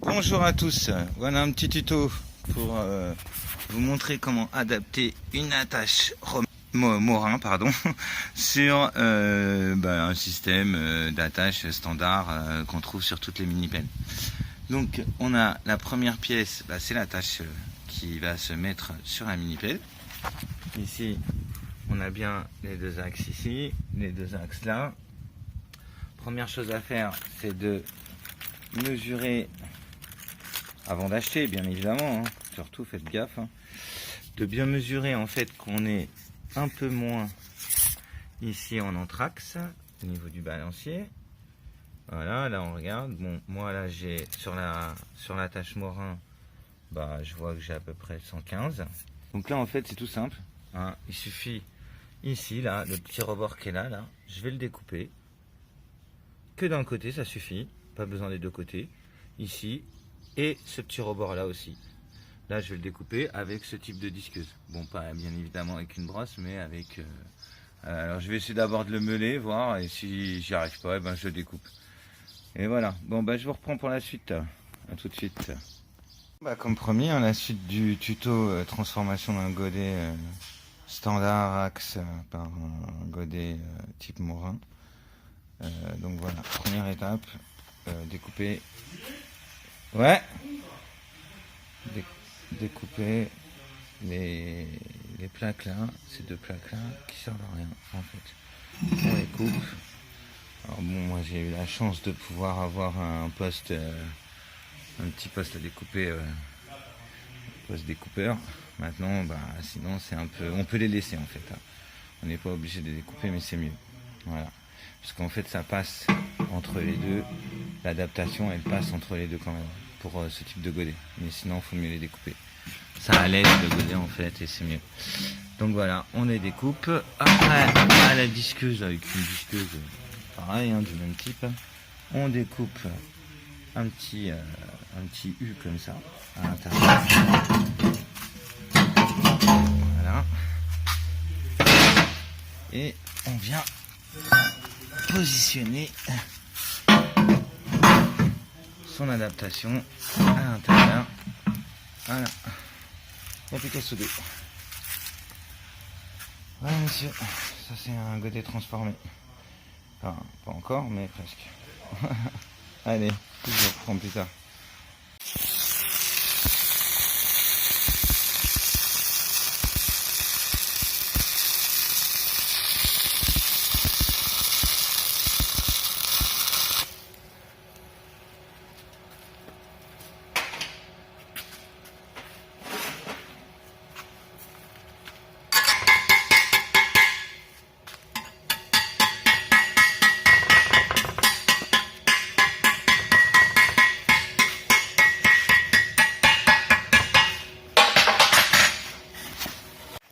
Bonjour à tous, voilà un petit tuto pour vous montrer comment adapter une attache Morin sur un système d'attache standard qu'on trouve sur toutes les mini-pelles. Donc on a la première pièce, c'est l'attache qui va se mettre sur la mini-pelle. Ici on a bien les deux axes ici, les deux axes là. Première chose à faire, c'est de mesurer avant d'acheter, bien évidemment, surtout faites gaffe, de bien mesurer en fait qu'on est un peu moins ici en anthrax au niveau du balancier. Voilà, là on regarde. Bon, moi là j'ai sur l'attache Morin, je vois que j'ai à peu près 115. Donc là en fait c'est tout simple, il suffit ici là le petit rebord qui est là, je vais le découper que d'un côté, ça suffit, pas besoin des deux côtés. Ici et ce petit rebord là aussi. Là je vais le découper avec ce type de disqueuse. Bon, pas bien évidemment avec une brosse, mais avec alors je vais essayer d'abord de le meuler, voir, et si j'y arrive pas, je le découpe. Et voilà. Bon, je vous reprends pour la suite. À tout de suite. Comme promis, la suite du tuto transformation d'un godet standard axe par un godet type Morin. Donc voilà, première étape, découper. Ouais. Découper les plaques là, ces deux plaques là qui servent à rien en fait. On les coupe. Alors bon, moi j'ai eu la chance de pouvoir avoir un petit poste à découper, poste découpeur. Maintenant, sinon c'est un peu, on peut les laisser en fait. On n'est pas obligé de les découper, mais c'est mieux. Voilà, parce qu'en fait ça passe entre les deux. L'adaptation elle passe entre les deux quand même pour ce type de godet. Mais sinon il faut mieux les découper. Ça allège le godet en fait et c'est mieux. Donc voilà, on les découpe. Après, à la disqueuse, avec une disqueuse pareil, du même type, on découpe un petit U comme ça à l'intérieur. Voilà. Et on vient positionner son adaptation à l'intérieur. Voilà. Il n'y a plus qu'à souder. Voilà monsieur, ça c'est un godet transformé. Enfin, pas encore, mais presque. Allez, je vous reprends plus tard.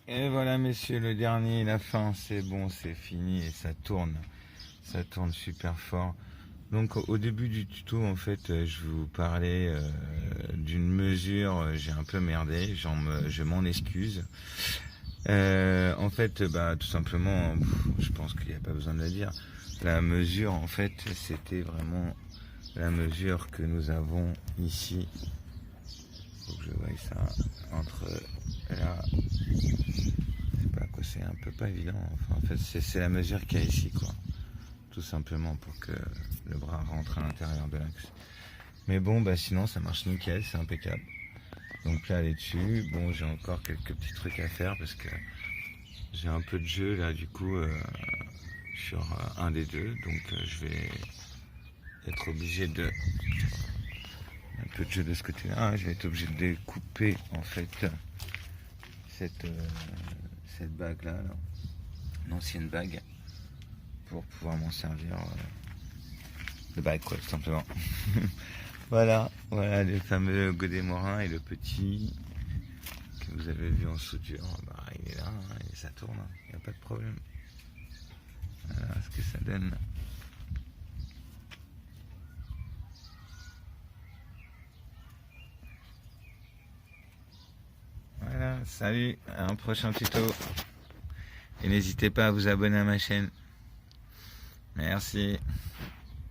Et voilà messieurs, le dernier, la fin, c'est bon, c'est fini et ça tourne super fort. Donc au début du tuto en fait je vous parlais d'une mesure, j'ai un peu merdé, je m'en excuse. En fait tout simplement, je pense qu'il n'y a pas besoin de le dire, la mesure en fait c'était vraiment la mesure que nous avons ici. Faut que je voie ça entre là. C'est un peu pas évident, en fait c'est la mesure qu'il y a ici quoi, tout simplement pour que le bras rentre à l'intérieur de l'axe. Mais bon sinon ça marche nickel, c'est impeccable. Donc là elle est dessus. Bon, j'ai encore quelques petits trucs à faire parce que j'ai un peu de jeu là du coup sur un des deux, donc je vais être obligé de un peu de jeu de ce côté là, je vais être obligé de découper en fait cette bague là, une ancienne bague, pour pouvoir m'en servir de bague quoi, tout simplement. voilà le fameux godet Morin, et le petit que vous avez vu en soudure, il est là et ça tourne, il n'y a pas de problème. Voilà ce que ça donne. Voilà, salut, à un prochain tuto. Et n'hésitez pas à vous abonner à ma chaîne. Merci.